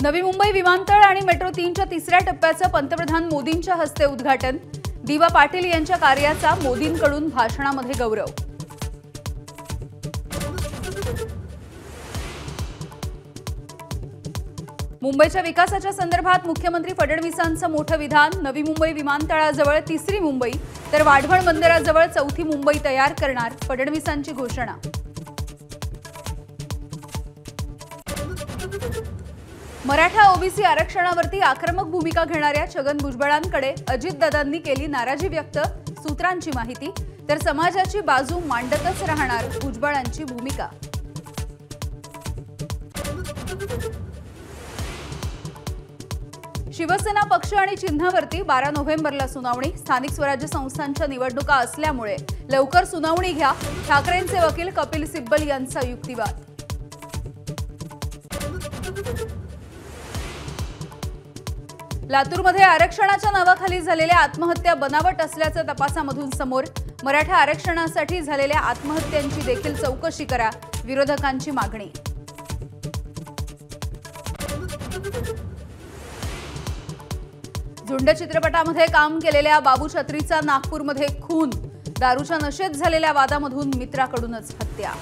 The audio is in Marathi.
नवी मुंबई विमानतळ आणि मेट्रो 3च्या तिसऱ्या टप्प्याचं पंतप्रधान मोदींच्या हस्ते उद्घाटन। दिवा पाटील यांच्या कार्याचा मोदींकडून भाषणामध्ये गौरव। मुंबईच्या विकासाच्या संदर्भात मुख्यमंत्री फडणवीसांचं मोठं विधान। नवी मुंबई विमानतळाजवळ तिसरी मुंबई तर वाढवण बंदराजवळ चौथी मुंबई तयार करणार, फडणवीसांची घोषणा। मराठा ओबीसी आरक्षणावरती आक्रमक भूमिका घेणाऱ्या छगन भुजबळांकडे अजितदादांनी केली नाराजी व्यक्त। सूत्रांची माहिती, तर समाजाची बाजू मांडतच राहणार भुजबळांची भूमिका। शिवसेना पक्ष आणि चिन्हावरती 12 नोव्हेंबरला सुनावणी। स्थानिक स्वराज्य संस्थांच्या निवडणुका असल्यामुळे लवकर सुनावणी घ्या, ठाकरेंचे वकील कपिल सिब्बल यांचा युक्तिवाद। लातूरमध्ये आरक्षणाच्या नावाखाली झालेल्या आत्महत्या बनावट असल्याचं तपासामधून समोर। मराठा आरक्षणासाठी झालेल्या आत्महत्यांची देखील चौकशी करा, विरोधकांची मागणी। झुंड चित्रपटामध्ये काम केलेल्या बाबू छत्रीचा नागपूरमध्ये खून। दारूच्या नशेत झालेल्या वादामधून मित्राकडूनच हत्या।